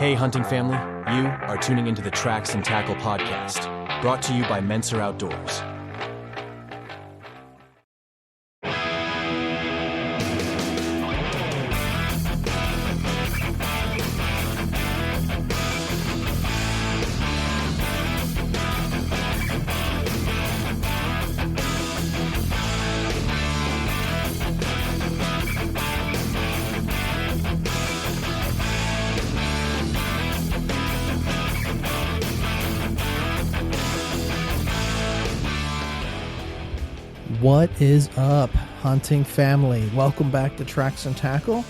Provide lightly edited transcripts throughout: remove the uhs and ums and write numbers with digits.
Hey, hunting family, you are tuning into the Tracks and Tackle podcast, brought to you by Mentzer Outdoors. What is up, hunting family? Welcome back to Tracks and Tackle.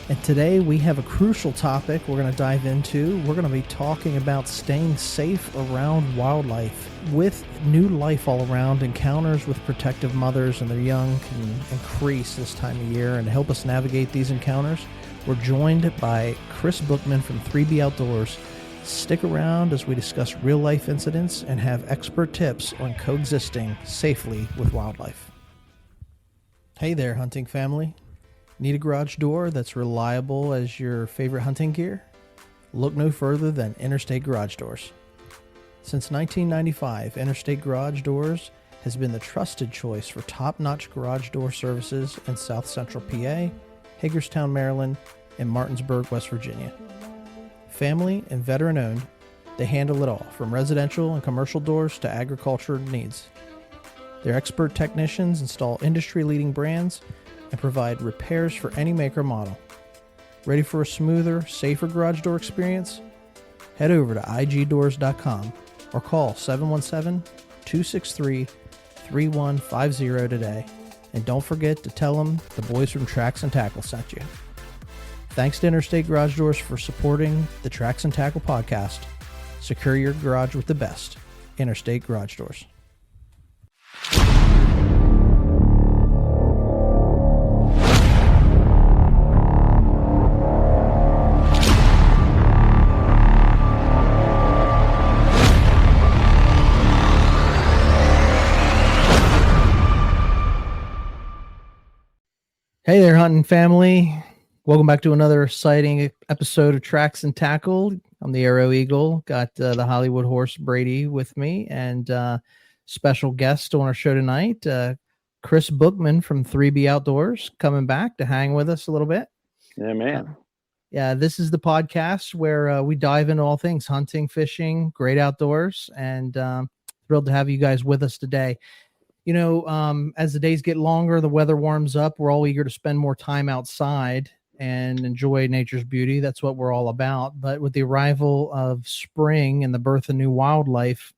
And today we have a crucial topic we're going to dive into. We're going to be talking about staying safe around wildlife. With new life all around, encounters with protective mothers and their young can increase this time of year. And to help us navigate these encounters, we're joined by Kris Buchman from 3B Outdoors. Stick around as we discuss real-life incidents and have expert tips on coexisting safely with wildlife. Hey there, hunting family. Need a garage door that's reliable as your favorite hunting gear? Look no further than Interstate Garage Doors. Since 1995, Interstate Garage Doors has been the trusted choice for top-notch garage door services in South Central PA, Hagerstown, Maryland, and Martinsburg, West Virginia. Family and veteran owned, they handle it all, from residential and commercial doors to agriculture needs. Their expert technicians install industry-leading brands and provide repairs for any make or model. Ready for a smoother, safer garage door experience? Head over to igdoors.com or call 717-263-3150 today. And don't forget to tell them the boys from Tracks and Tackle sent you. Thanks to Interstate Garage Doors for supporting the Tracks and Tackle podcast. Secure your garage with the best. Interstate Garage Doors. Hey there, hunting family. Welcome back to another exciting episode of Tracks and Tackle. I'm the Arrow Eagle. Got the Hollywood horse Brady with me, and special guest on our show tonight, Kris Buchman from 3B Outdoors, coming back to hang with us a little bit. Yeah, man. This is the podcast where we dive into all things hunting, fishing, great outdoors, and thrilled to have you guys with us today. You know, as the days get longer, the weather warms up. We're all eager to spend more time outside and enjoy nature's beauty. That's what we're all about. But with the arrival of spring and the birth of new wildlife,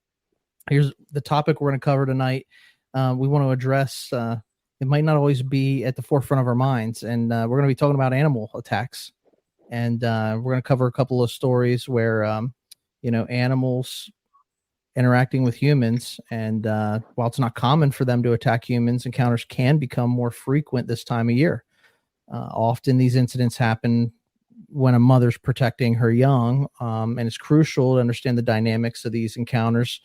here's the topic we're going to cover tonight. We want to address, it might not always be at the forefront of our minds. And we're going to be talking about animal attacks. And we're going to cover a couple of stories where, animals interacting with humans. And while it's not common for them to attack humans, encounters can become more frequent this time of year. Often these incidents happen when a mother's protecting her young, and it's crucial to understand the dynamics of these encounters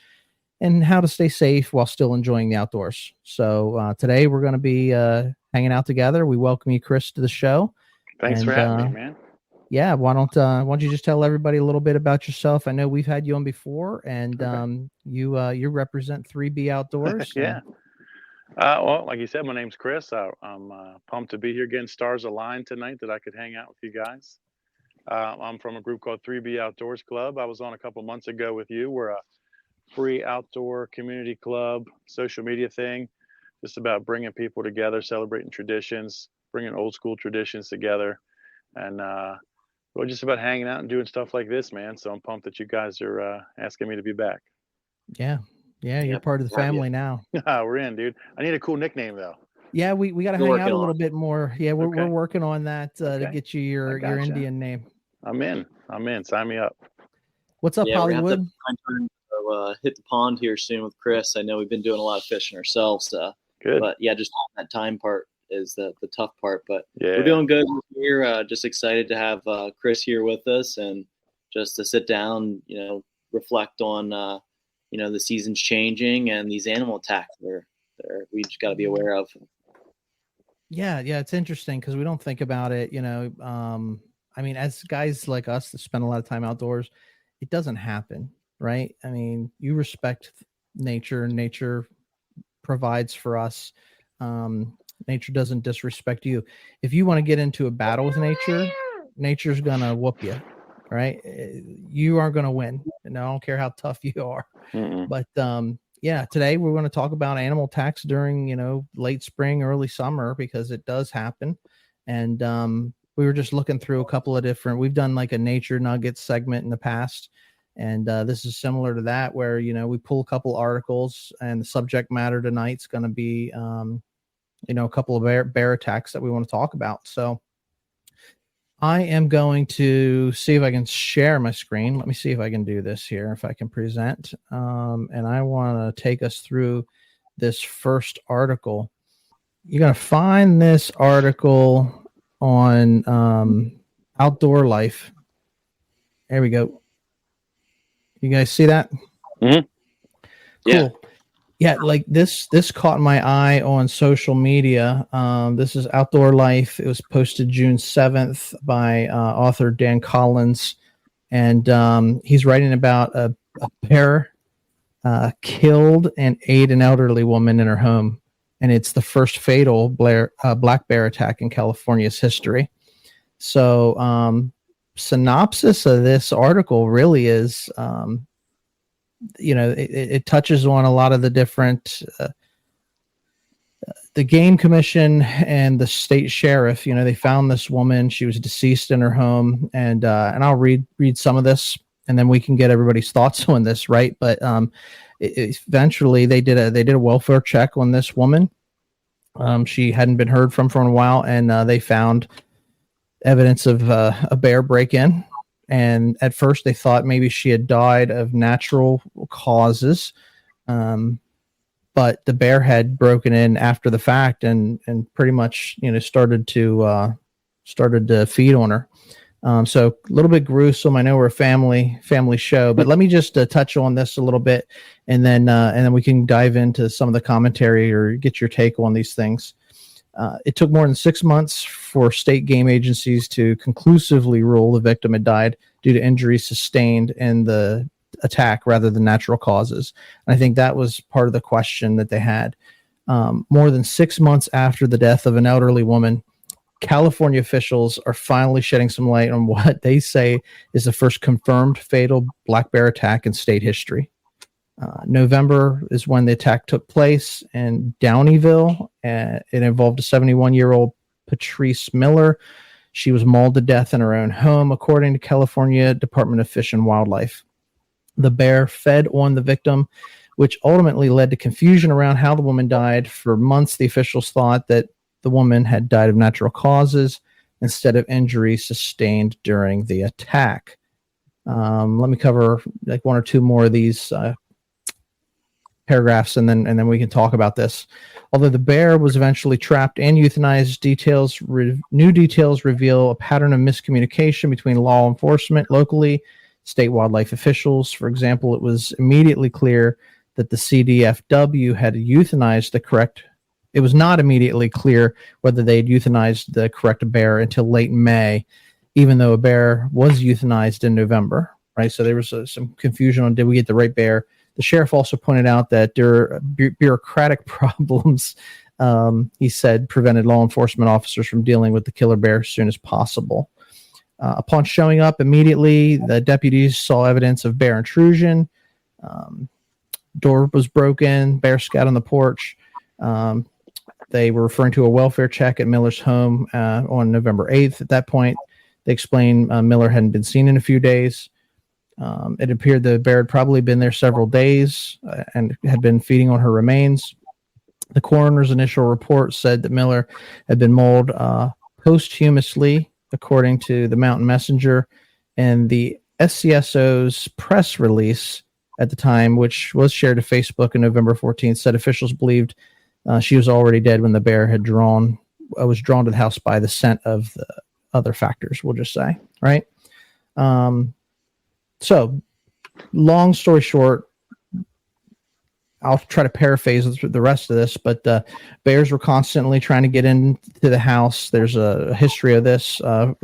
and how to stay safe while still enjoying the outdoors. So today we're going to be hanging out together. We welcome you, Kris, to the show. Thanks for having me, man. Yeah, why don't you just tell everybody a little bit about yourself? I know we've had you on before, and okay. You represent 3B Outdoors. Yeah. Well, like you said, my name's Kris. I'm pumped to be here, getting stars aligned tonight that I could hang out with you guys. I'm from a group called 3B Outdoors Club. I was on a couple months ago with you. We're a free outdoor community club, social media thing, just about bringing people together, celebrating traditions, bringing old school traditions together, and we're just about hanging out and doing stuff like this, man. So I'm pumped that you guys are asking me to be back. Yeah, you're part of the family now. We're in, dude. I need a cool nickname though. Yeah, we got to hang out a little bit more. Yeah, we're working on that to get you your Indian name. I'm in. Sign me up. What's up, Hollywood? We have to find time to hit the pond here soon with Kris. I know we've been doing a lot of fishing ourselves. Good. But yeah, just that time part is the tough part. But we're doing good here. Just excited to have Kris here with us and just to sit down, reflect on, the season's changing and these animal attacks we just got to be aware of. Yeah, it's interesting because we don't think about it, I mean, as guys like us that spend a lot of time outdoors, it doesn't happen, right? I mean, you respect nature. Nature provides for us. Nature doesn't disrespect you. If you want to get into a battle with nature, nature's gonna whoop you, right? You aren't gonna win, and I don't care how tough you are. Mm-mm. But yeah, today we're going to talk about animal attacks during late spring, early summer, because it does happen. And we were just looking through a couple of different. We've done like a nature nuggets segment in the past. And this is similar to that, where, we pull a couple articles, and the subject matter tonight's going to be, a couple of bear attacks that we want to talk about. So I am going to see if I can share my screen. Let me see if I can do this here, if I can present. And I want to take us through this first article. You're going to find this article on Outdoor Life. There we go. You guys see that? Mm-hmm. Cool. Yeah, like this caught my eye on social media. This is Outdoor Life. It was posted June 7th by author Dan Collins. And he's writing about a bear killed and ate an elderly woman in her home. And it's the first fatal black bear attack in California's history. So synopsis of this article really is... it touches on a lot of the different, the game commission and the state sheriff. They found this woman. She was deceased in her home, and I'll read some of this, and then we can get everybody's thoughts on this, right? But eventually they did a welfare check on this woman. She hadn't been heard from for a while, and they found evidence of a bear break-in. And at first they thought maybe she had died of natural causes. But the bear had broken in after the fact and pretty much, started to feed on her. So a little bit gruesome. I know we're a family show, but let me just touch on this a little bit, and then we can dive into some of the commentary or get your take on these things. It took more than 6 months for state game agencies to conclusively rule the victim had died due to injuries sustained in the attack rather than natural causes. And I think that was part of the question that they had. More than 6 months after the death of an elderly woman, California officials are finally shedding some light on what they say is the first confirmed fatal black bear attack in state history. November is when the attack took place in Downeyville. It involved a 71-year-old Patrice Miller. She was mauled to death in her own home, according to California Department of Fish and Wildlife. The bear fed on the victim, which ultimately led to confusion around how the woman died. For months, the officials thought that the woman had died of natural causes instead of injuries sustained during the attack. Let me cover like one or two more of these paragraphs, and then we can talk about this. Although the bear was eventually trapped and euthanized, new details reveal a pattern of miscommunication between law enforcement locally, state wildlife officials. For example, it was immediately clear that the CDFW had euthanized the correct. It was not immediately clear whether they had euthanized the correct bear until late May, even though a bear was euthanized in November. Right, so there was some confusion on did we get the right bear. The sheriff also pointed out that there are bureaucratic problems, he said, prevented law enforcement officers from dealing with the killer bear as soon as possible. Upon showing up immediately, the deputies saw evidence of bear intrusion. Door was broken, bear scat on the porch. They were referring to a welfare check at Miller's home on November 8th. At that point, they explained Miller hadn't been seen in a few days. It appeared the bear had probably been there several days and had been feeding on her remains. The coroner's initial report said that Miller had been mauled posthumously, according to the Mountain Messenger, and the SCSO's press release at the time, which was shared to Facebook on November 14th, said officials believed she was already dead when the bear was drawn to the house by the scent of the other factors, we'll just say, right? So, long story short, I'll try to paraphrase the rest of this, but bears were constantly trying to get into the house. There's a history of this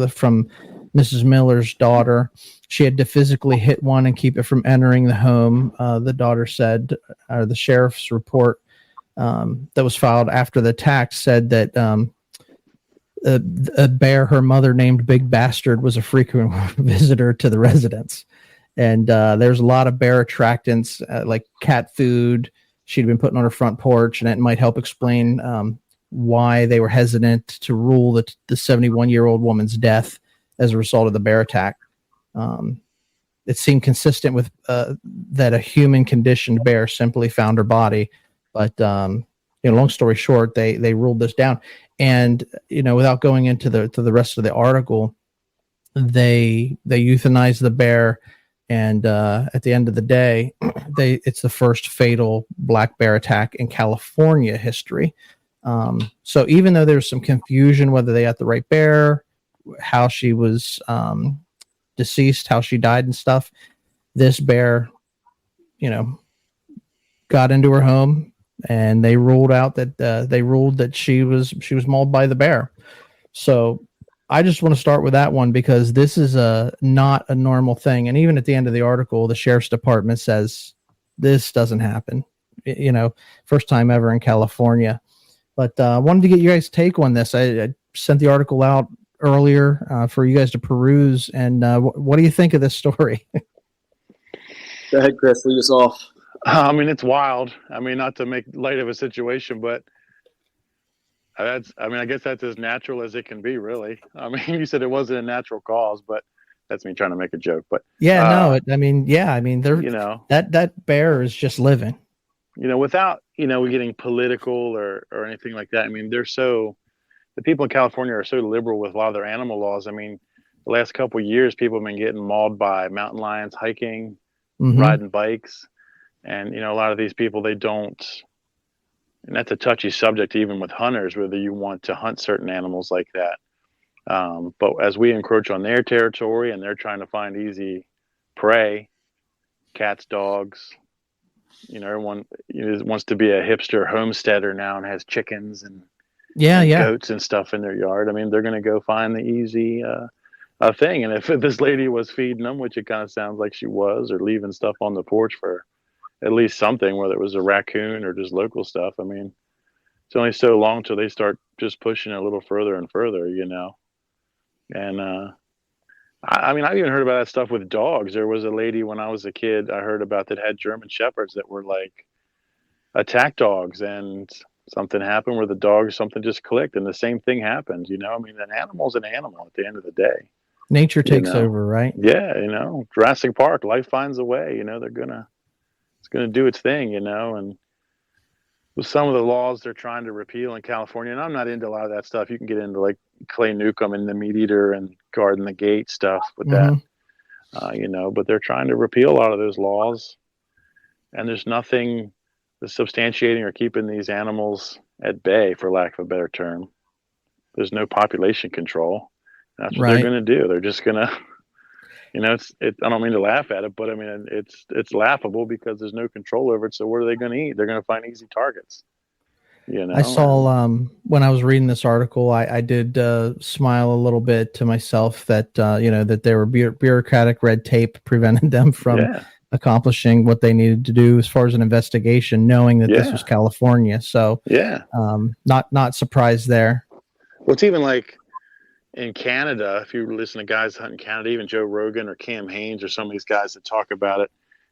from Mrs. Miller's daughter. She had to physically hit one and keep it from entering the home. The daughter said, or the sheriff's report that was filed after the attack said that a bear her mother named Big Bastard was a frequent visitor to the residence. And there's a lot of bear attractants like cat food she'd been putting on her front porch, and it might help explain why they were hesitant to rule the 71-year-old woman's death as a result of the bear attack. It seemed consistent with that a human conditioned bear simply found her body. But, long story short, they ruled this down. And, without going into the rest of the article, they euthanized the bear. And at the end of the day, it's the first fatal black bear attack in California history. So even though there's some confusion whether they got the right bear, how she was deceased, how she died and stuff, this bear, got into her home, and they ruled that she was mauled by the bear. So I just want to start with that one because this is not a normal thing. And even at the end of the article, the sheriff's department says this doesn't happen, first time ever in California. But I wanted to get you guys' take on this. I sent the article out earlier for you guys to peruse. And what do you think of this story? Go ahead, Kris, lead us off. It's wild. Not to make light of a situation, but I guess that's as natural as it can be, really. You said it wasn't a natural cause, but that's me trying to make a joke. But they're that bear is just living. Without getting political or anything like that. The people in California are so liberal with a lot of their animal laws. The last couple of years, people have been getting mauled by mountain lions hiking, riding bikes, and a lot of these people, they don't. And that's a touchy subject, even with hunters, whether you want to hunt certain animals like that. But as we encroach on their territory and they're trying to find easy prey, cats, dogs, everyone wants to be a hipster homesteader now and has chickens and goats and stuff in their yard. They're going to go find the easy thing. And if this lady was feeding them, which it kind of sounds like she was, or leaving stuff on the porch for at least something, whether it was a raccoon or just local stuff. It's only so long till they start just pushing it a little further and further, And I've even heard about that stuff with dogs. There was a lady when I was a kid I heard about that had German Shepherds that were like attack dogs, and something happened where something just clicked, and the same thing happened. An animal's an animal at the end of the day. Nature takes over, right? Yeah, Jurassic Park, life finds a way. It's going to do its thing, and with some of the laws they're trying to repeal in California, and I'm not into a lot of that stuff. You can get into like Clay Newcomb and the Meat Eater and Garden the Gate stuff with that, but they're trying to repeal a lot of those laws, and there's nothing substantiating or keeping these animals at bay, for lack of a better term. There's no population control. That's what they're going to do. They're just going to, I don't mean to laugh at it, but it's laughable because there's no control over it. So what are they going to eat? They're going to find easy targets. I saw when I was reading this article, I did smile a little bit to myself that that there were bureaucratic red tape prevented them from accomplishing what they needed to do as far as an investigation, knowing that this was California. So not surprised there. Well, it's even like in Canada, if you listen to guys hunting Canada, even Joe Rogan or Cam Haines or some of these guys that talk about it,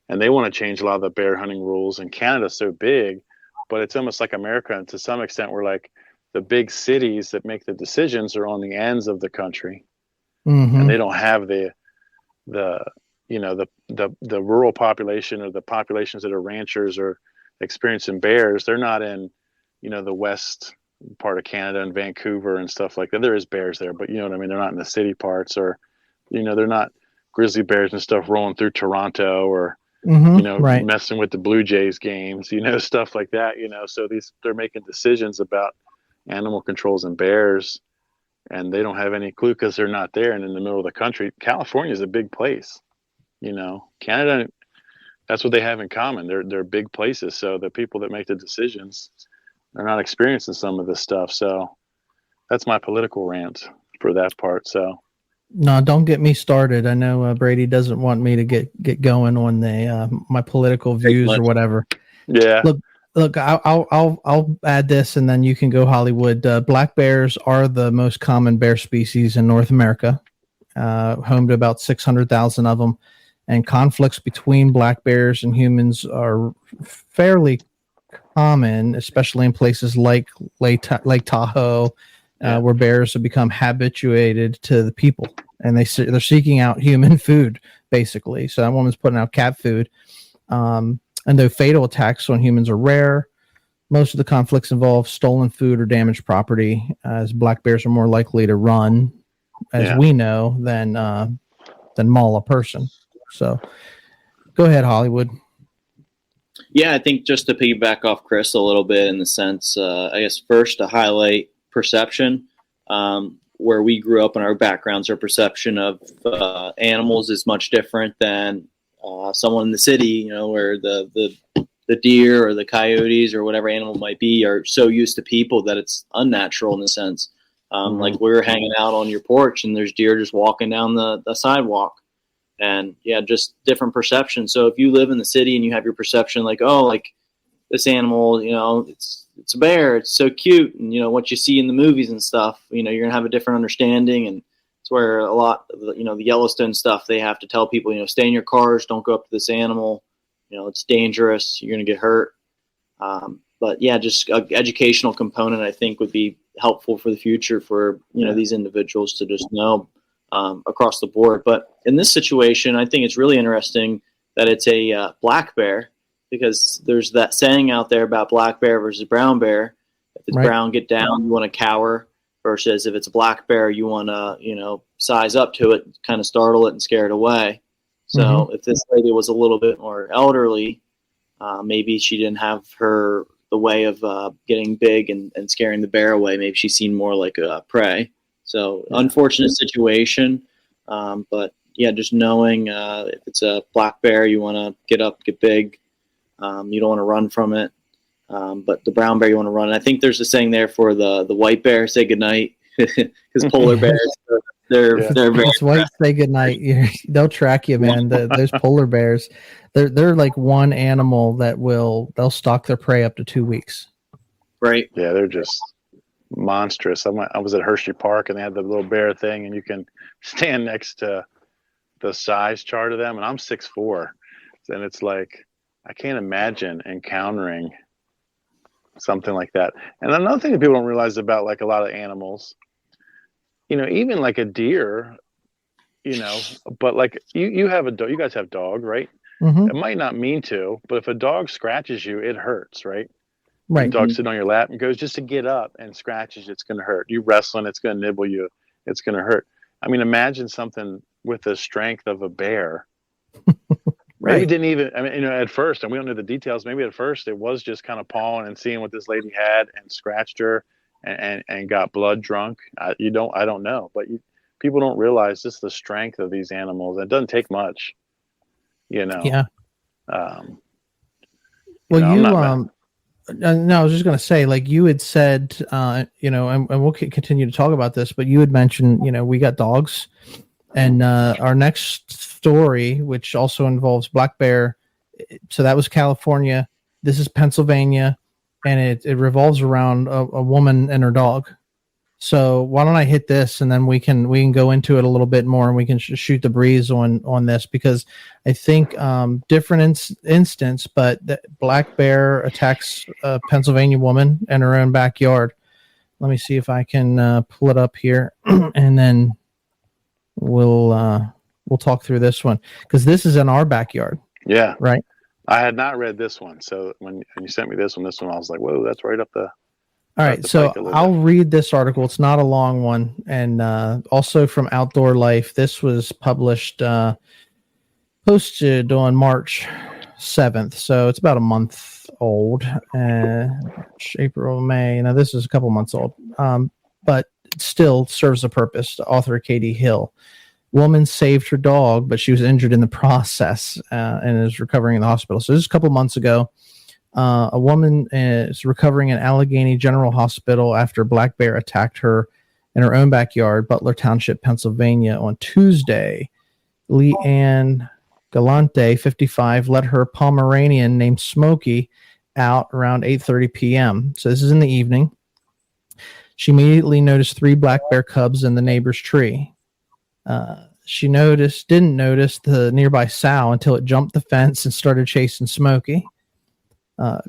and they want to change a lot of the bear hunting rules. And Canada's so big, but it's almost like America. And to some extent, we're like the big cities that make the decisions are on the ends of the country, and they don't have the rural population or the populations that are ranchers or experiencing bears. They're not in, the west part of Canada and Vancouver and stuff like that. There is bears there, but they're not in the city parts, or they're not grizzly bears and stuff rolling through Toronto or messing with the Blue Jays games, stuff like that. So they're making decisions about animal controls and bears, and they don't have any clue because they're not there and in the middle of the country. California is a big place. Canada, that's what they have in common. They're big places, so the people that make the decisions, they're not experiencing some of this stuff. So that's my political rant for that part. So No, don't get me started. I know Brady doesn't want me to get going on the my political views or whatever. Yeah. Look. I'll add this, and then you can go Hollywood. Black bears are the most common bear species in North America, home to about 600,000 of them, and conflicts between black bears and humans are fairly common, especially in places like Lake Tahoe, where bears have become habituated to the people, and they're seeking out human food, basically. So that woman's putting out cat food. And though fatal attacks on humans are rare, most of the conflicts involve stolen food or damaged property, as black bears are more likely to run, as we know, than maul a person. So go ahead, Hollywood. Yeah, I think just to piggyback off Kris a little bit in the sense, I guess first to highlight perception, where we grew up in our backgrounds, our perception of animals is much different than someone in the city, where the deer or the coyotes or whatever animal might be are so used to people that it's unnatural in a sense. Like we were hanging out on your porch and there's deer just walking down the sidewalk. And just different perception. So if you live in the city and you have your perception like, oh, like this animal, it's a bear, it's so cute, and what you see in the movies and stuff, you're gonna have a different understanding. And it's where a lot of the Yellowstone stuff, they have to tell people, stay in your cars, don't go up to this animal, it's dangerous, you're gonna get hurt. But just an educational component I think would be helpful for the future for these individuals to just know across the board. But in this situation, I think it's really interesting that it's a black bear, because there's that saying out there about black bear versus brown bear. If it's brown, get down, you want to cower, versus if it's a black bear, you want to, size up to it, kind of startle it and scare it away. So if this lady was a little bit more elderly, maybe she didn't have the way of getting big and scaring the bear away. Maybe she seemed more like a prey. So unfortunate situation. But just knowing if it's a black bear, you want to get up, get big. You don't want to run from it. But the brown bear, you want to run. And I think there's a saying there for the white bear, say goodnight, because polar bears, they're very white, say goodnight. They'll track you, man. Those polar bears, they're like one animal that they'll stalk their prey up to 2 weeks. Right. Yeah, they're just monstrous. I was at Hershey Park and they had the little bear thing, and you can stand next to the size chart of them, and I'm 6'4", and it's like I can't imagine encountering something like that. And another thing that people don't realize about like a lot of animals, even like a deer, but like you have a dog, you guys have dog, right? It might not mean to, but if a dog scratches you, it hurts, right? Right. The dog sitting on your lap and goes just to get up and scratches, it's going to hurt. You wrestling, it's going to nibble you, it's going to hurt. I mean, imagine something with the strength of a bear. Maybe it didn't even, at first, and we don't know the details, maybe at first it was just kind of pawing and seeing what this lady had and scratched her and got blood drunk. I don't know, but people don't realize just the strength of these animals. It doesn't take much, Yeah. No, I was just going to say, like you had said, and we'll continue to talk about this, but you had mentioned, we got dogs, and our next story, which also involves black bear. So that was California. This is Pennsylvania, and it revolves around a woman and her dog. So why don't I hit this, and then we can go into it a little bit more, and we can shoot the breeze on this, because I think different instance, but the black bear attacks a Pennsylvania woman in her own backyard. Let me see if I can pull it up here, and then we'll talk through this one, because this is in our backyard. Yeah, right. I had not read this one, so when you sent me this one, I was like, whoa, that's right up the. All right, so I'll read this article. It's not a long one, and also from Outdoor Life. This was published, posted on March 7th, so it's about a month old. March, April, May. Now, this is a couple months old, but it still serves a purpose. The author, Katie Hill. Woman saved her dog, but she was injured in the process and is recovering in the hospital. So this is a couple months ago. A woman is recovering in Allegheny General Hospital after a black bear attacked her in her own backyard, Butler Township, Pennsylvania, on Tuesday. Lee Ann Galante, 55, let her Pomeranian named Smokey out around 8:30 p.m. So this is in the evening. She immediately noticed 3 black bear cubs in the neighbor's tree. She didn't notice the nearby sow until it jumped the fence and started chasing Smokey.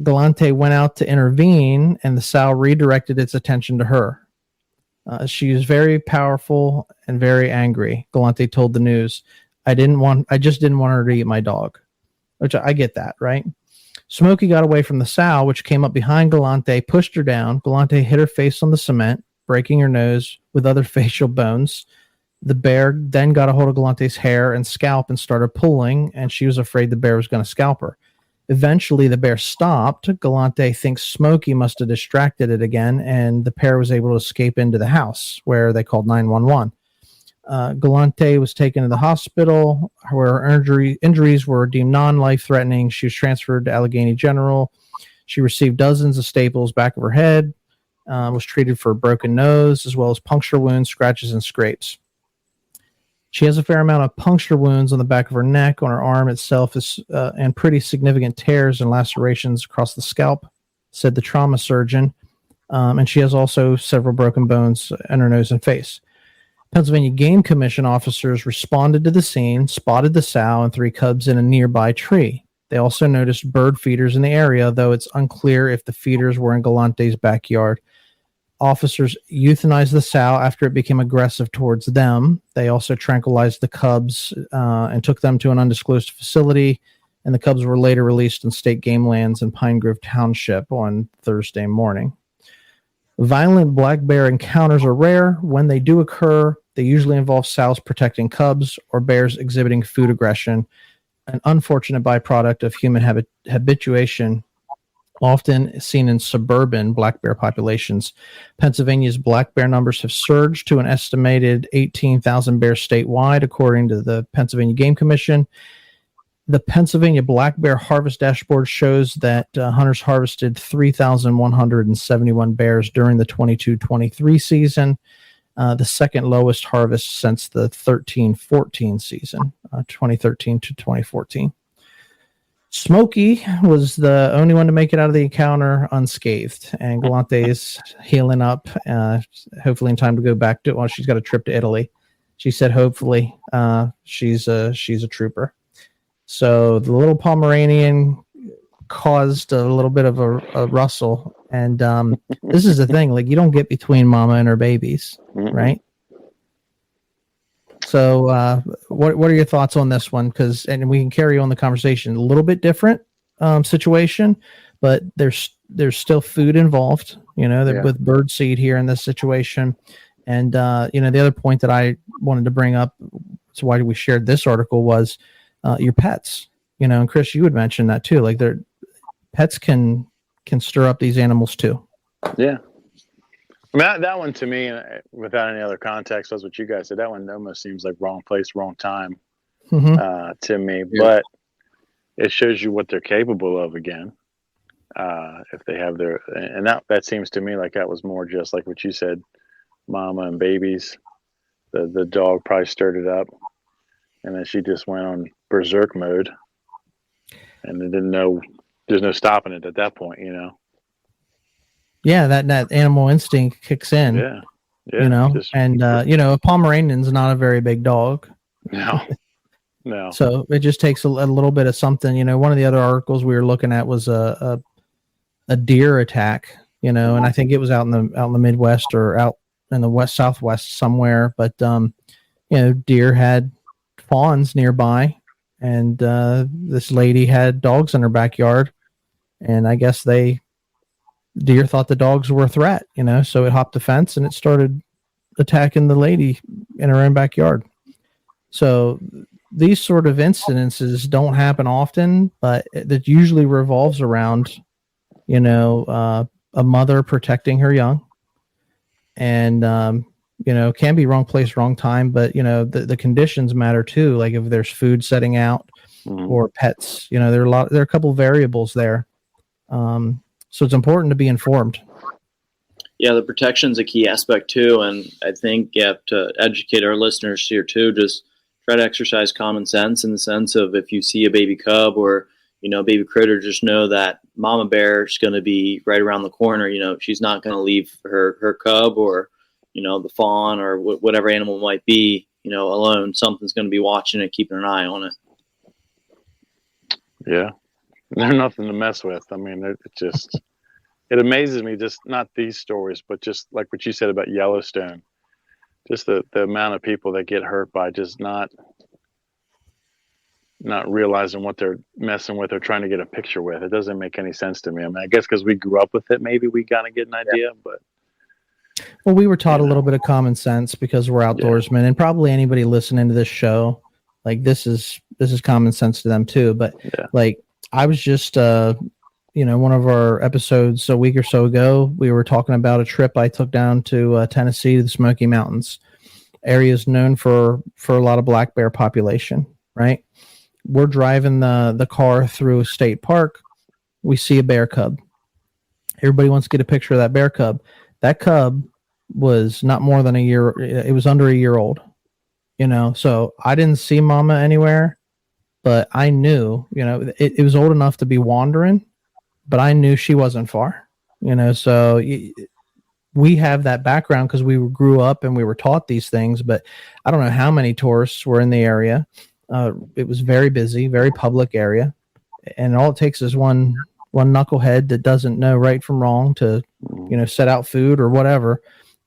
Galante went out to intervene, and the sow redirected its attention to her. She was very powerful and very angry. Galante told the news, I just didn't want her to eat my dog," which I get that, right? Smokey got away from the sow, which came up behind Galante, pushed her down. Galante hit her face on the cement, breaking her nose with other facial bones. The bear then got a hold of Galante's hair and scalp and started pulling, and she was afraid the bear was going to scalp her. Eventually, the bear stopped. Galante thinks Smokey must have distracted it again, and the pair was able to escape into the house, where they called 911. Galante was taken to the hospital, where her injuries were deemed non-life-threatening. She was transferred to Allegheny General. She received dozens of staples back of her head, was treated for a broken nose, as well as puncture wounds, scratches, and scrapes. She has a fair amount of puncture wounds on the back of her neck, on her arm itself, and pretty significant tears and lacerations across the scalp, said the trauma surgeon. And she has also several broken bones in her nose and face. Pennsylvania Game Commission officers responded to the scene, spotted the sow and 3 cubs in a nearby tree. They also noticed bird feeders in the area, though it's unclear if the feeders were in Galante's backyard. Officers euthanized the sow after it became aggressive towards them. They also tranquilized the cubs and took them to an undisclosed facility, and the cubs were later released in state game lands in Pine Grove Township on Thursday morning. Violent black bear encounters are rare. When they do occur, they usually involve sows protecting cubs or bears exhibiting food aggression, an unfortunate byproduct of human habituation often seen in suburban black bear populations. Pennsylvania's black bear numbers have surged to an estimated 18,000 bears statewide, according to the Pennsylvania Game Commission. The Pennsylvania Black Bear Harvest Dashboard shows that hunters harvested 3,171 bears during the 22-23 season, the second lowest harvest since the 13-14 season, 2013 to 2014. Smokey was the only one to make it out of the encounter unscathed, and Galante is healing up, hopefully in time to go back to. Well, she's got a trip to Italy. She said, hopefully, she's a trooper. So the little Pomeranian caused a little bit of a rustle, and this is the thing: like, you don't get between mama and her babies, right? So, what are your thoughts on this one? And we can carry on the conversation. A little bit different situation, but there's still food involved. With bird seed here in this situation, and the other point that I wanted to bring up, so why we shared this article, was your pets. And Kris, you would mention that too. Like, their pets can stir up these animals too. Yeah. I mean, that one to me, without any other context, was what you guys said. That one almost seems like wrong place, wrong time to me. Yeah. But it shows you what they're capable of again. If they have and that seems to me like that was more just like what you said, mama and babies. The dog probably stirred it up, and then she just went on berserk mode, and they didn't know. There's no stopping it at that point, Yeah, that animal instinct kicks in. Yeah. A Pomeranian's not a very big dog. No. So it just takes a little bit of something. One of the other articles we were looking at was a deer attack. And I think it was out in the Midwest or out in the southwest somewhere. But deer had fawns nearby, and this lady had dogs in her backyard, and I guess deer thought the dogs were a threat, so it hopped the fence and it started attacking the lady in her own backyard. So these sort of incidences don't happen often, but it usually revolves around, a mother protecting her young, and, can be wrong place, wrong time, but, the conditions matter too. Like if there's food setting out or pets, there are a couple variables there. So it's important to be informed. Yeah, the protection's a key aspect too, and I think you have to educate our listeners here too. Just try to exercise common sense in the sense of if you see a baby cub or baby critter, just know that mama bear is going to be right around the corner. She's not going to leave her cub or the fawn or whatever animal might be alone. Something's going to be watching it, keeping an eye on it. Yeah, they're nothing to mess with. I mean, it amazes me, just not these stories, but just like what you said about Yellowstone, just the amount of people that get hurt by just not realizing what they're messing with or trying to get a picture with. It doesn't make any sense to me. I mean, I guess because we grew up with it, maybe we kind of get an idea, but. Well, we were taught a little bit of common sense because we're outdoorsmen, and probably anybody listening to this show, like this is common sense to them too. But like I was just, one of our episodes a week or so ago, we were talking about a trip I took down to Tennessee to the Smoky Mountains, areas known for a lot of black bear population. Right, we're driving the car through a state park. We see a bear cub. Everybody wants to get a picture of that bear cub. That cub was not more than a year. It was under a year old, so I didn't see mama anywhere, but I knew, it was old enough to be wandering, but I knew she wasn't far, so we have that background because we grew up and we were taught these things, but I don't know how many tourists were in the area. It was very busy, very public area. And all it takes is one knucklehead that doesn't know right from wrong to, set out food or whatever.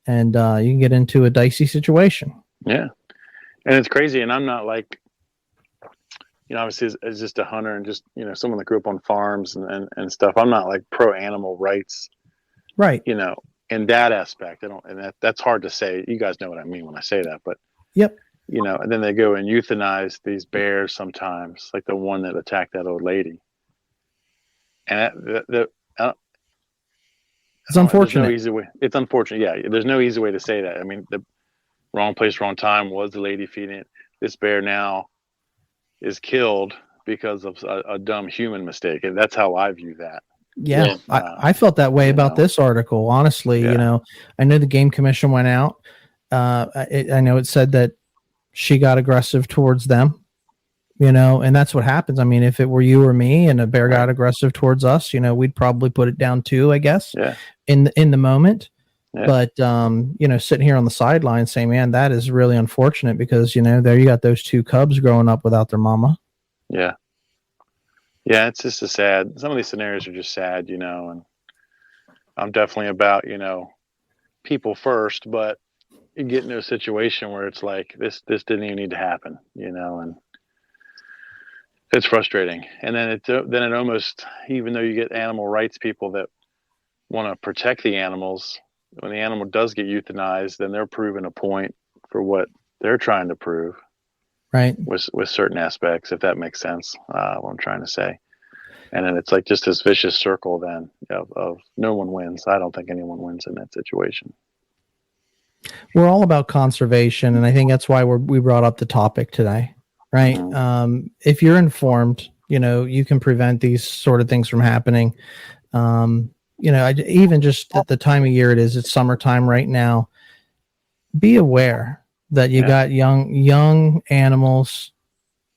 And you can get into a dicey situation. Yeah. And it's crazy. And I'm not like, obviously as just a hunter and just, someone that grew up on farms and stuff. I'm not like pro animal rights. Right. In that aspect. That's hard to say. You guys know what I mean when I say that, but yep. And then they go and euthanize these bears sometimes, like the one that attacked that old lady. And it's unfortunate. There's no easy way. It's unfortunate. Yeah, there's no easy way to say that. I mean, the wrong place, wrong time was the lady feeding it. This bear now is killed because of a dumb human mistake, and that's how I view that. Yeah, I felt that way about this article. Honestly, I know the Game Commission went out. I know it said that she got aggressive towards them, and that's what happens. I mean, if it were you or me and a bear got aggressive towards us, we'd probably put it down too, I guess, in the moment. Yeah. But, sitting here on the sideline saying, man, that is really unfortunate because, there you got those two cubs growing up without their mama. Yeah. Yeah. It's just some of these scenarios are just sad, and I'm definitely about, people first, but you get into a situation where it's like this didn't even need to happen, and it's frustrating. And then it almost, even though you get animal rights people that want to protect the animals, when the animal does get euthanized, then they're proving a point for what they're trying to prove, right? With certain aspects, if that makes sense, what I'm trying to say. And then it's like just this vicious circle then of no one wins. I don't think anyone wins in that situation. We're all about conservation, and I think that's why we brought up the topic today, right? Mm-hmm. If you're informed, you can prevent these sort of things from happening. Even just at the time of year it is, it's summertime right now. Be aware that you got young animals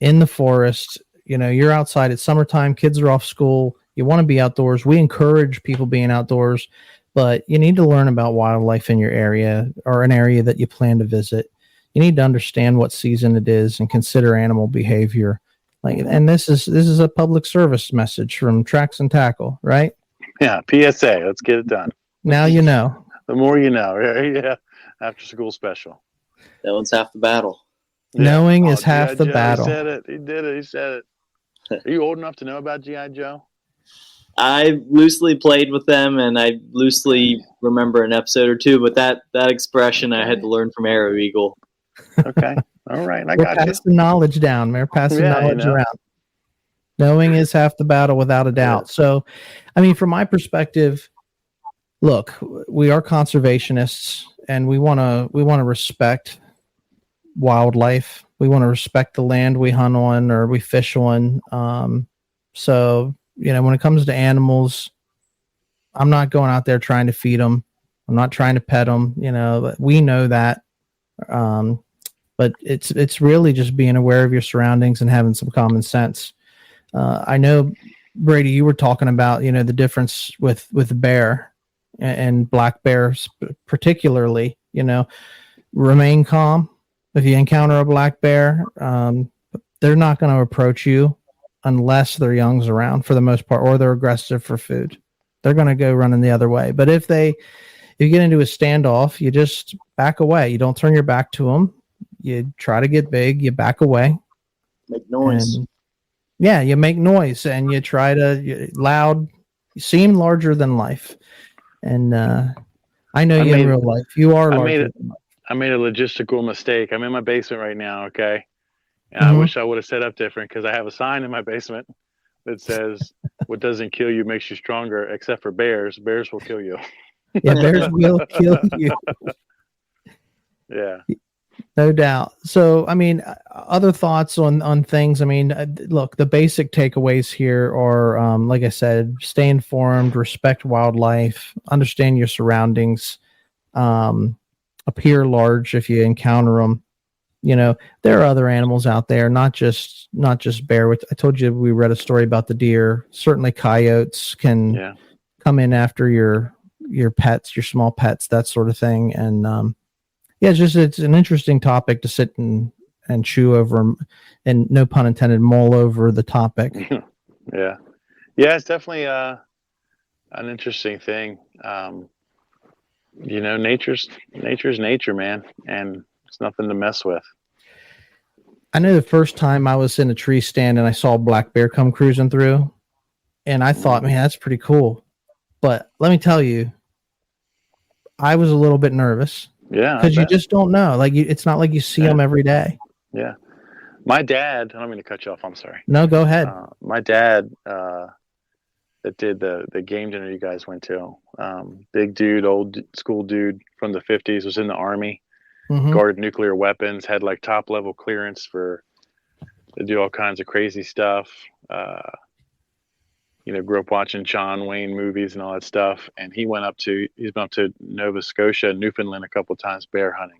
in the forest. You're outside. It's summertime. Kids are off school. You want to be outdoors. We encourage people being outdoors. But you need to learn about wildlife in your area or an area that you plan to visit. You need to understand what season it is and consider animal behavior. And this is a public service message from Tracks and Tackle, right? Yeah, PSA. Let's get it done. Now you know. The more you know. Yeah. After school special. That one's half the battle. Yeah. Knowing is half the battle. He said it. He did it. He said it. Are you old enough to know about G.I. Joe? I loosely played with them, and I loosely remember an episode or two, but that expression I had to learn from Arrow Eagle. Okay. All right. I got you. Pass the knowledge down. We're passing knowledge around. Knowing is half the battle, without a doubt. Yeah. So, I mean, from my perspective, look, we are conservationists, and we want to respect wildlife. We want to respect the land we hunt on or we fish on. So, when it comes to animals, I'm not going out there trying to feed them. I'm not trying to pet them, but we know that. But it's really just being aware of your surroundings and having some common sense. I know, Brady, you were talking about, the difference with bear and black bears particularly, remain calm. If you encounter a black bear, they're not going to approach you unless their young's around for the most part, or they're aggressive for food. They're going to go running the other way. But if you get into a standoff, you just back away. You don't turn your back to them. You try to get big, you back away. Make noise. You make noise and you try to loud, you seem larger than life. And I know in real life, you are larger than life. I made a logistical mistake. I'm in my basement right now, okay? And I wish I would have set up different because I have a sign in my basement that says, what doesn't kill you makes you stronger, except for bears. Bears will kill you. Yeah, bears will kill you. Yeah. No doubt. So, other thoughts on things. Look, the basic takeaways here are, like I said, stay informed, respect wildlife, understand your surroundings, appear large if you encounter them. There are other animals out there, not just bear. I told you we read a story about the deer. Certainly coyotes can come in after your pets, your small pets, that sort of thing. And, it's an interesting topic to sit and chew over, and no pun intended, mull over the topic. Yeah, it's definitely an interesting thing. Nature's nature, man, and it's nothing to mess with. I know the first time I was in a tree stand and I saw a black bear come cruising through, and I thought, man, that's pretty cool. But let me tell you, I was a little bit nervous. Yeah, because you just don't know. It's not like you see them every day. Yeah, my dad. I don't mean to cut you off. I'm sorry. No, go ahead. My dad, that did the game dinner you guys went to. Big dude, old school dude from the 50s, was in the Army, guarded nuclear weapons, had like top level clearance to do all kinds of crazy stuff. Grew up watching John Wayne movies and all that stuff. And he's been up to Nova Scotia, Newfoundland a couple of times bear hunting.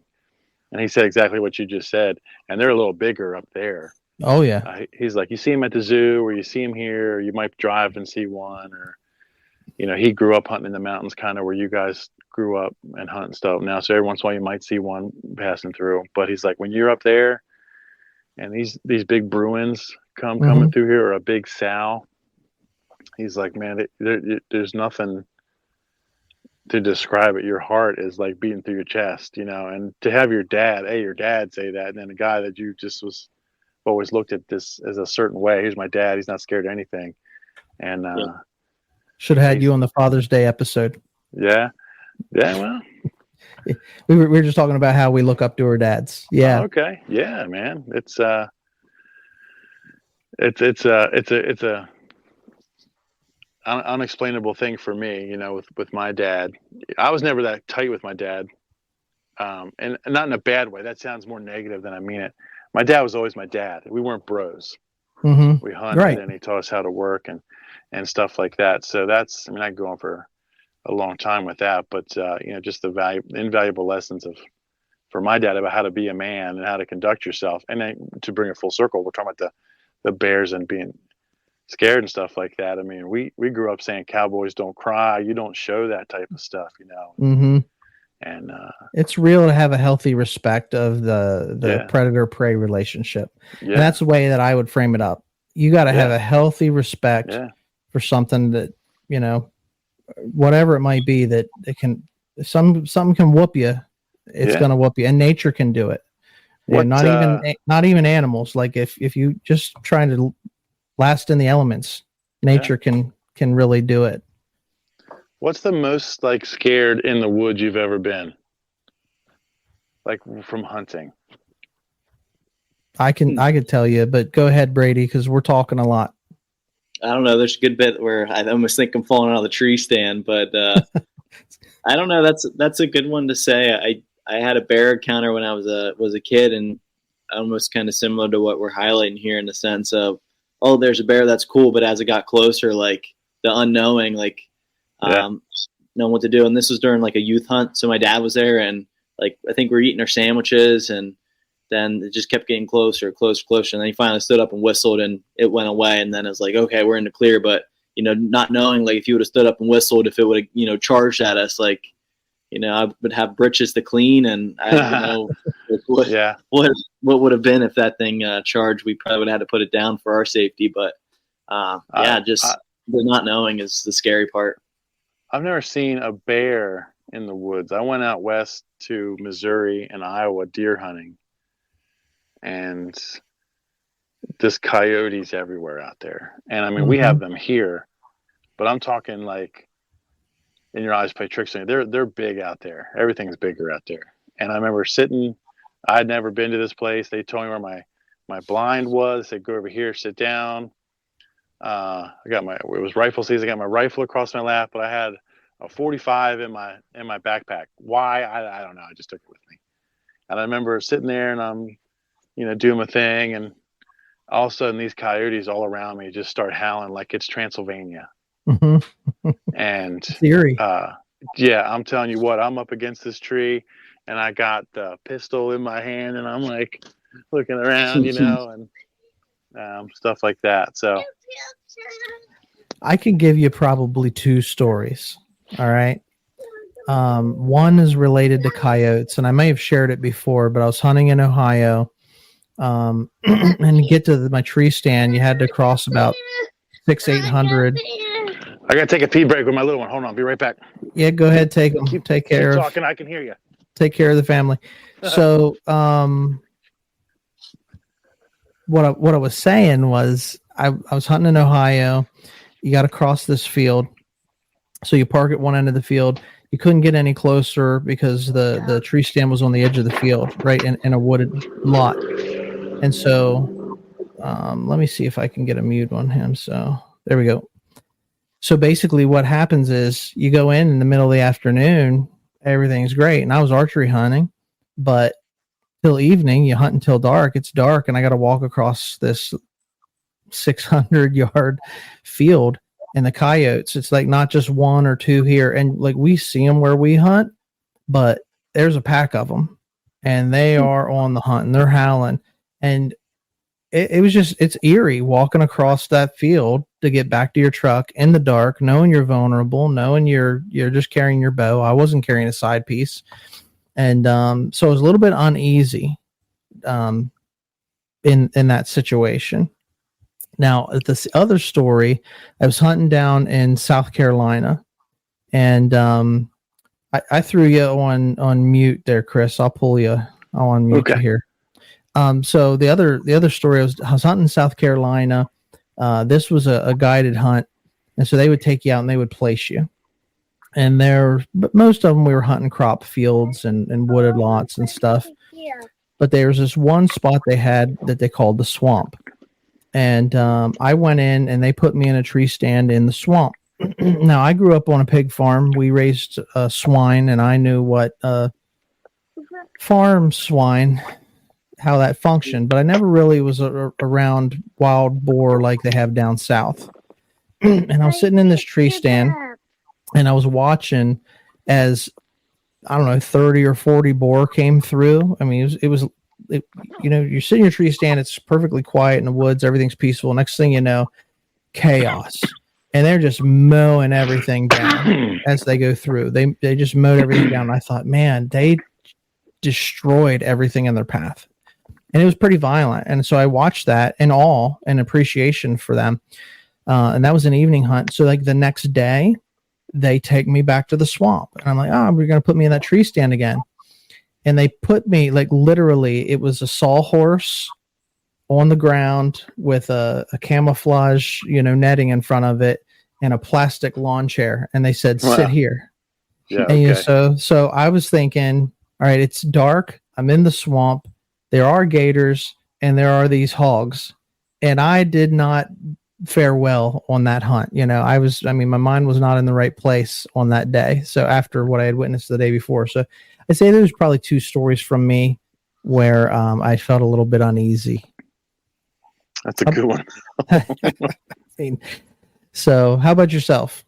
And he said exactly what you just said. And they're a little bigger up there. Oh, yeah. He's like, you see him at the zoo, or you see him here, or you might drive and see one. Or, he grew up hunting in the mountains, kind of where you guys grew up and hunt and stuff now. So every once in a while you might see one passing through. But he's like, when you're up there and these big Bruins coming through here, or a big sow, he's like, man, there's nothing to describe it. Your heart is like beating through your chest, and to have your dad say that, and then a guy that you just was always looked at this as a certain way. Here's my dad. He's not scared of anything. And should have had you on the Father's Day episode. Yeah. Well, we were just talking about how we look up to our dads. Yeah. Oh, okay. Yeah, man. It's a unexplainable thing for me, with my dad. I was never that tight with my dad, and not in a bad way. That sounds more negative than I mean it. My dad was always my dad. We weren't bros. We hunted, and he taught us how to work and stuff like that. So that's, I could go on for a long time with that, but just the invaluable lessons for my dad about how to be a man and how to conduct yourself. And then to bring it full circle, we're talking about the bears and being scared and stuff like that. We grew up saying cowboys don't cry. You don't show that type of stuff, And it's real to have a healthy respect of the predator-prey relationship. Yeah. And that's the way that I would frame it up. You got to have a healthy respect for something that, whatever it might be, that it can, something can whoop you. It's going to whoop you, and nature can do it. Not even animals. Like if you just trying to last in the elements, nature can really do it. What's the most scared in the woods you've ever been? From hunting? I could tell you, but go ahead, Brady, because we're talking a lot. I don't know. There's a good bit where I almost think I'm falling out of the tree stand, but I don't know. That's a good one to say. I had a bear encounter when I was a kid, and almost kind of similar to what we're highlighting here, in the sense of, oh, there's a bear, that's cool, but as it got closer, the unknowing, knowing what to do. And this was during like a youth hunt. So my dad was there, and like, I think we were eating our sandwiches, and then it just kept getting closer. And then he finally stood up and whistled, and it went away. And then it was like, okay, we're in the clear. But, not knowing, like, if he would have stood up and whistled, if it would have, charged at us, like, I would have britches to clean, and I don't know what would have been if that thing charged. We probably would have had to put it down for our safety. But just the not knowing is the scary part. I've never seen a bear in the woods. I went out west to Missouri and Iowa deer hunting, and there's coyotes everywhere out there. And I mean, we have them here, but I'm talking like, in your eyes play tricks on you. They're big out there. Everything's bigger out there. And I remember sitting, I'd never been to this place. They told me where my blind was. They said, go over here, sit down. It was rifle season. I got my rifle across my lap, but I had a 45 in my backpack. Why? I don't know. I just took it with me. And I remember sitting there, and I'm, doing my thing, and all of a sudden these coyotes all around me just start howling like it's Transylvania. And theory. I'm telling you what, I'm up against this tree, and I got the pistol in my hand, and I'm like looking around, and stuff like that. So I can give you probably two stories. All right. One is related to coyotes, and I may have shared it before, but I was hunting in Ohio. And to get to my tree stand, you had to cross about 800. I gotta take a pee break with my little one. Hold on, be right back. Yeah, go ahead, take them. Take care. Keep talking, I can hear you. Take care of the family. So, what I was saying was, I was hunting in Ohio. You got to cross this field, so you park at one end of the field. You couldn't get any closer because the tree stand was on the edge of the field, right in a wooded lot. And so, let me see if I can get a mute on him. So there we go. So basically what happens is you go in the middle of the afternoon, everything's great. And I was archery hunting, but till evening, you hunt until dark. It's dark, and I got to walk across this 600-yard field, and the coyotes, it's like not just one or two here. And like, we see them where we hunt, but there's a pack of them, and they are on the hunt, and they're howling. And it's eerie walking across that field to get back to your truck in the dark, knowing you're vulnerable, knowing you're just carrying your bow. I wasn't carrying a side piece. And so I was a little bit uneasy in that situation. Now, at this other story, I was hunting down in South Carolina, and I threw you on mute there, Kris. I'll pull you. I'll unmute you here. So the other story, I was hunting in South Carolina. This was a guided hunt, and so they would take you out and they would place you. And but most of them we were hunting crop fields and wooded lots and stuff. Yeah. But there was this one spot they had that they called the swamp, and I went in and they put me in a tree stand in the swamp. Now, I grew up on a pig farm. We raised swine, and I knew what farm swine, how that functioned, but I never really was around wild boar like they have down south. And I was sitting in this tree stand, and I was watching as, I don't know, 30 or 40 boar came through. I mean, it was you're sitting in your tree stand, it's perfectly quiet in the woods, everything's peaceful. Next thing you know, chaos. And they're just mowing everything down as they go through. They just mowed everything down. And I thought, man, they destroyed everything in their path. And it was pretty violent. And so I watched that in awe and appreciation for them. And that was an evening hunt. So like the next day, they take me back to the swamp. And I'm like, we're going to put me in that tree stand again. And they put me, like, literally, it was a sawhorse on the ground with a camouflage, netting in front of it and a plastic lawn chair. And they said, sit here. Yeah. And okay. So I was thinking, all right, it's dark. I'm in the swamp. There are gators and there are these hogs. And I did not fare well on that hunt. My mind was not in the right place on that day. So after what I had witnessed the day before. So I'd say there's probably two stories from me where I felt a little bit uneasy. That's a good one. So how about yourself?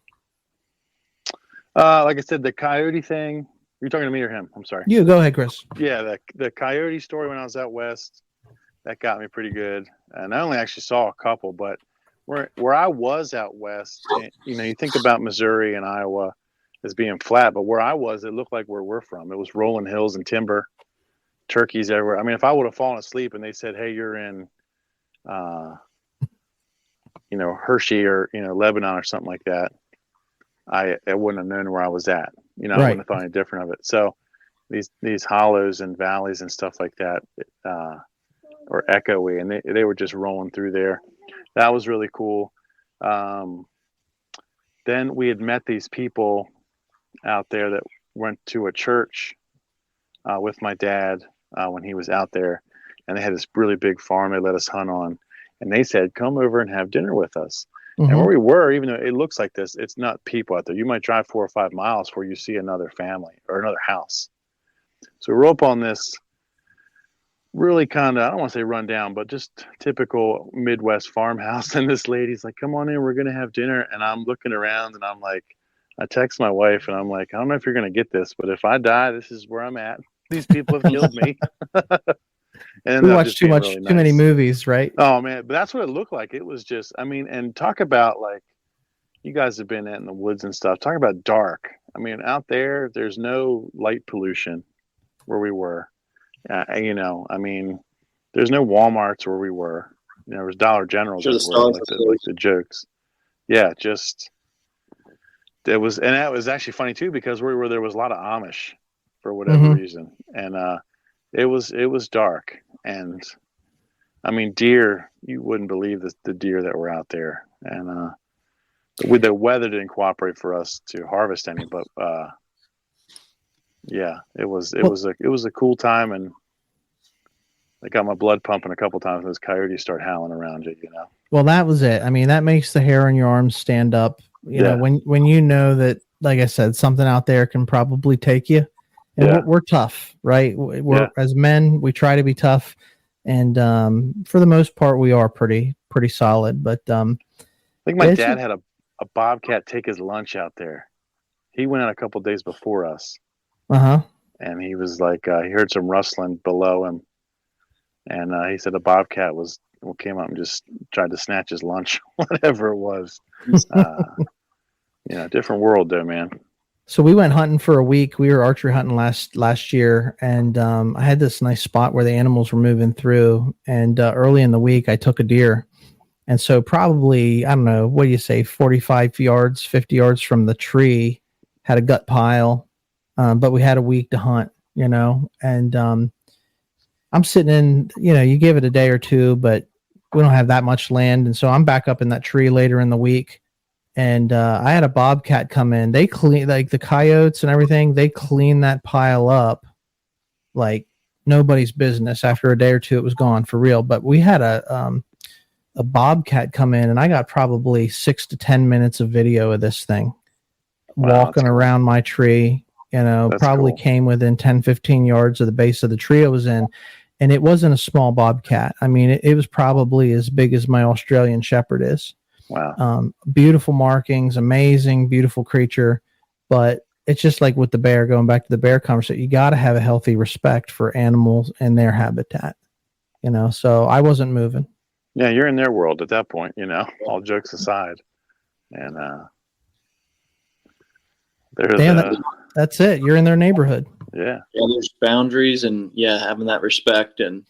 Like I said, the coyote thing. You're talking to me or him? I'm sorry. You go ahead, Kris. Yeah, the coyote story when I was out west, that got me pretty good. And I only actually saw a couple, but where I was out west, you think about Missouri and Iowa as being flat, but where I was, it looked like where we're from. It was rolling hills and timber, turkeys everywhere. I mean, if I would have fallen asleep and they said, "Hey, you're in, Hershey or Lebanon or something like that," I wouldn't have known where I was at. I wouldn't have thought any different of it. So these hollows and valleys and stuff like that, or echoey, and they were just rolling through there. That was really cool. Then we had met these people out there that went to a church with my dad when he was out there, and they had this really big farm they let us hunt on, and they said, "Come over and have dinner with us." Mm-hmm. And where we were, even though it looks like this, it's not people out there. You might drive 4 or 5 miles where you see another family or another house. So we were up on this really kind of, I don't want to say run down, but just typical Midwest farmhouse. And this lady's like, "Come on in, we're going to have dinner." And I'm looking around and I'm like, I text my wife and I'm like, "I don't know if you're going to get this, but if I die, this is where I'm at. These people have killed me." And we watched too many movies, right? Oh man, but that's what it looked like. It was just, I mean, and talk about, like, you guys have been in the woods and stuff. Talk about dark. I mean, out there's no light pollution where we were. I mean, there's no Walmarts where we were. There was Dollar Generals, sure, like the jokes. Yeah, just it was, and that was actually funny too, because where we were, there was a lot of Amish for whatever reason, and it was dark, and I mean, deer, you wouldn't believe the deer that were out there, and the weather didn't cooperate for us to harvest any, but yeah, it was a cool time, and I got my blood pumping a couple times when those coyotes start howling around you, Well, that was it. I mean, that makes the hair on your arms stand up. You know, when you know that, like I said, something out there can probably take you. And we're tough, right? As men, we try to be tough, and for the most part, we are pretty solid. But I think my dad had a bobcat take his lunch out there. He went out a couple days before us. And he was like, he heard some rustling below him, and he said a bobcat came up and just tried to snatch his lunch, whatever it was. Different world though, man. So we went hunting for a week. We were archery hunting last year, and I had this nice spot where the animals were moving through. And early in the week, I took a deer, and so probably, I don't know, what do you say, 45 yards, 50 yards from the tree, had a gut pile. But we had a week to hunt, and I'm sitting in, you give it a day or two, but we don't have that much land. And so I'm back up in that tree later in the week, and I had a bobcat come in. They clean, like the coyotes and everything, they clean that pile up like nobody's business. After a day or two, it was gone for real. But we had a bobcat come in, and I got probably 6 to 10 minutes of video of this thing walking around my tree. Probably cool. Came within 10, 15 yards of the base of the tree it was in. And it wasn't a small bobcat. I mean, it was probably as big as my Australian Shepherd is. Wow. Beautiful markings, amazing, beautiful creature. But it's just like with the bear, going back to the bear conversation, you got to have a healthy respect for animals and their habitat. So I wasn't moving. Yeah, you're in their world at that point, all jokes aside. And that's it. You're in their neighborhood. Yeah. There's boundaries, and having that respect, and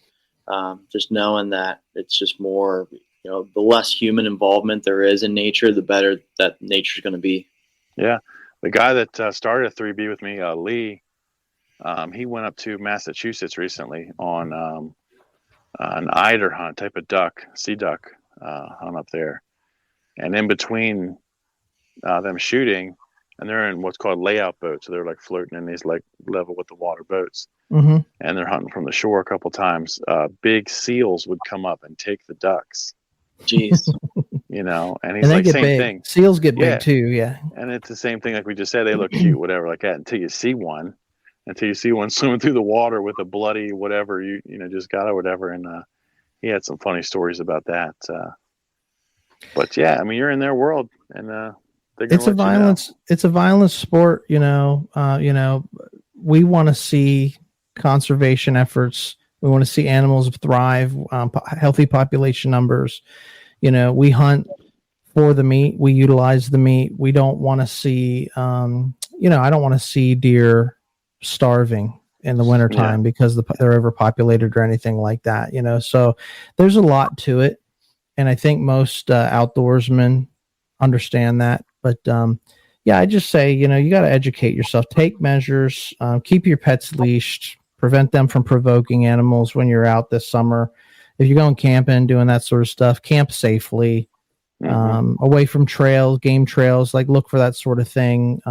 just knowing that it's just more, the less human involvement there is in nature, the better that nature's going to be. Yeah. The guy that started a 3B with me, Lee, he went up to Massachusetts recently on an eider hunt, type of sea duck hunt up there. And in between them shooting, and they're in what's called layout boats. So they're like floating in these like level with the water boats. Mm-hmm. And they're hunting from the shore a couple times. Big seals would come up and take the ducks. Jeez. And he's like, same big. thing. Seals get big too, yeah. And it's the same thing, like we just said, they look cute, whatever, like that, until you see one swimming through the water with a bloody whatever you just got or whatever. And he had some funny stories about that. But yeah, I mean, you're in their world, and It's a violent sport. We want to see conservation efforts. We want to see animals thrive, healthy population numbers. We hunt for the meat. We utilize the meat. We don't want to see, I don't want to see deer starving in the wintertime because they're overpopulated or anything like that. So there's a lot to it. And I think most outdoorsmen understand that. But I just say, you got to educate yourself, take measures, keep your pets leashed, prevent them from provoking animals when you're out this summer. If you're going camping, doing that sort of stuff, camp safely, away from trails, game trails, like look for that sort of thing.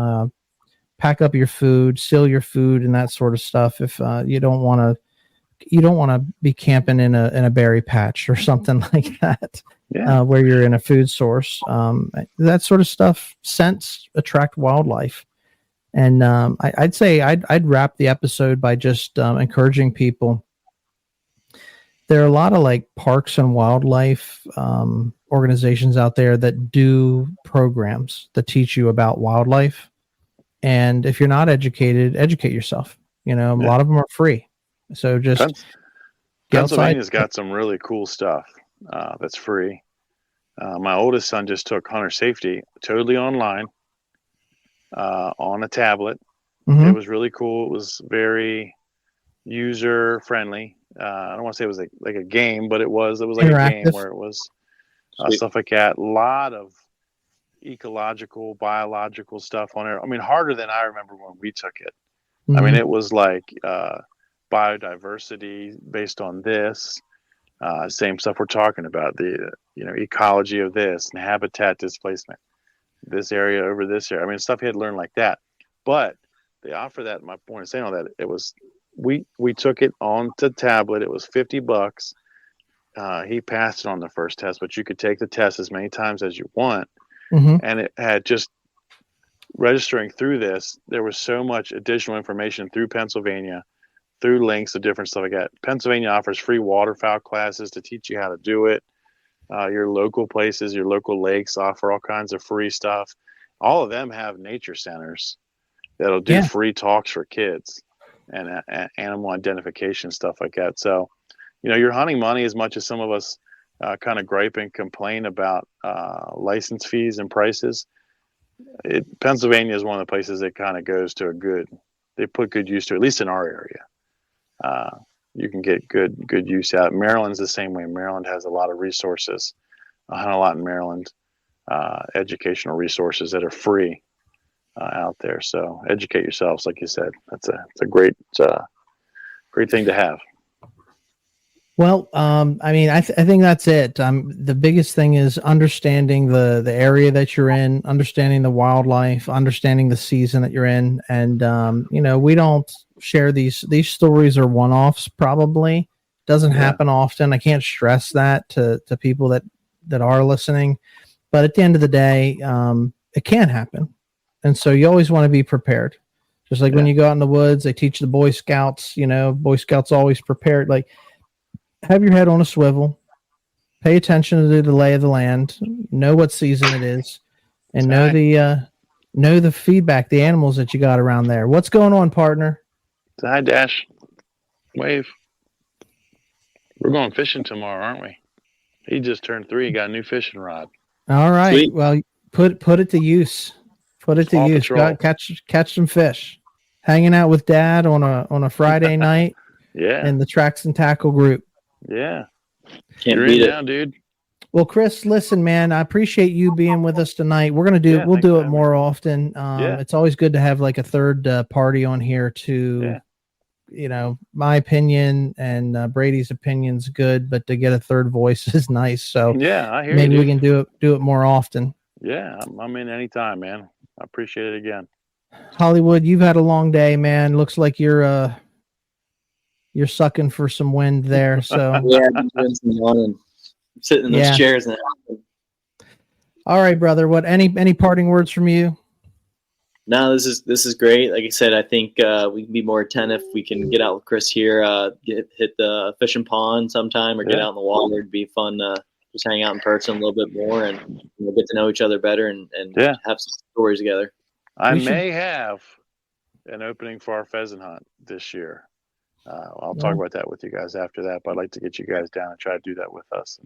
Pack up your food, seal your food and that sort of stuff. If you don't want to be camping in a berry patch or something like that. Where you're in a food source, that sort of stuff. Scents attract wildlife, and I'd say I'd wrap the episode by just encouraging people. There are a lot of like parks and wildlife organizations out there that do programs that teach you about wildlife, and if you're not educated, educate yourself. A lot of them are free, so just Pennsylvania's got some really cool stuff that's free. My oldest son just took hunter safety totally online on a tablet. It was really cool. It was very user friendly. I don't want to say it was like a game, but it was like a game where it was stuff like that. A lot of ecological, biological stuff on it. I mean, harder than I remember when we took it. I mean, it was like biodiversity based on this. Same stuff we're talking about, the ecology of this and habitat displacement, this area over this area. I mean, stuff he had learned like that. But they offer that. My point of saying all that, it was we took it onto tablet. It was $50. He passed it on the first test, but you could take the test as many times as you want. And it had just registering through this. There was so much additional information through Pennsylvania, through links to different stuff like that. Pennsylvania offers free waterfowl classes to teach you how to do it. Your local places, your local lakes offer all kinds of free stuff. All of them have nature centers that'll do free talks for kids and animal identification, stuff like that. So, you're hunting money as much as some of us kind of gripe and complain about license fees and prices. Pennsylvania is one of the places that kind of goes to they put good use to, at least in our area. You can get good use out. Maryland's the same way. Maryland has a lot of resources. I hunt a lot in Maryland, educational resources that are free out there. So educate yourselves, like you said. It's a great thing to have. Well, I think that's it. The biggest thing is understanding the area that you're in, understanding the wildlife, understanding the season that you're in. And, we don't share these stories are one-offs, probably. Doesn't happen often. I can't stress that to people that are listening. But at the end of the day, it can happen. And so you always want to be prepared. Just like when you go out in the woods, they teach the Boy Scouts, Boy Scouts always prepared. Like, have your head on a swivel, pay attention to the lay of the land, know what season it is, and know the feedback, the animals that you got around there. What's going on, partner? Hi, Dash. Wave. We're going fishing tomorrow, aren't we? He just turned 3. He got a new fishing rod. All right. Sweet. Well, put it to use. Put it to Paw use. Patrol. Catch some fish. Hanging out with Dad on a Friday night. In the Tracks and Tackle group. Yeah. Can't beat it now, dude. Well, Kris, listen, man, I appreciate you being with us tonight. We'll do it more often. It's always good to have like a third party on here to, my opinion and Brady's opinion's good, but to get a third voice is nice. So I hear maybe we can do it more often. Yeah, I'm in anytime, man. I appreciate it again. Hollywood, you've had a long day, man. Looks like you're sucking for some wind there. So I'm doing some yawning. I'm sitting in those chairs now. All right, brother. What any parting words from you? No, this is great. Like I said, I think we can be more attentive. We can get out with Kris here, hit the fishing pond sometime, or get out in the water. It'd be fun to just hang out in person a little bit more and get to know each other better and have some stories together. I may have an opening for our pheasant hunt this year. I'll talk about that with you guys after that, but I'd like to get you guys down and try to do that with us.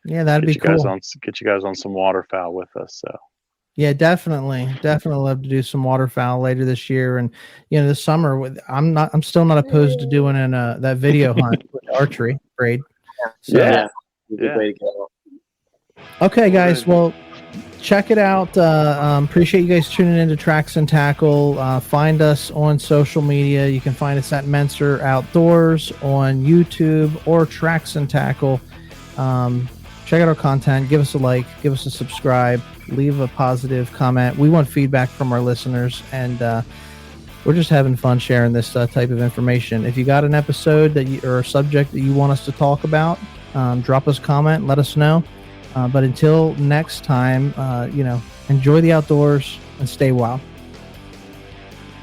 Yeah, that'd be cool. Get you guys on some waterfowl with us. So. Yeah, definitely love to do some waterfowl later this year, and this summer. I'm still not opposed to doing that video hunt with archery braid. So, yeah. Way to go. Okay, guys. Well, check it out. Appreciate you guys tuning in to Tracks and Tackle. Find us on social media. You can find us at Mentzer Outdoors on YouTube or Tracks and Tackle. Check out our content. Give us a like. Give us a subscribe. Leave a positive comment. We want feedback from our listeners, and we're just having fun sharing this type of information. If you got an episode or a subject that you want us to talk about, drop us a comment. Let us know. But until next time, enjoy the outdoors and stay wild.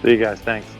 See you guys. Thanks.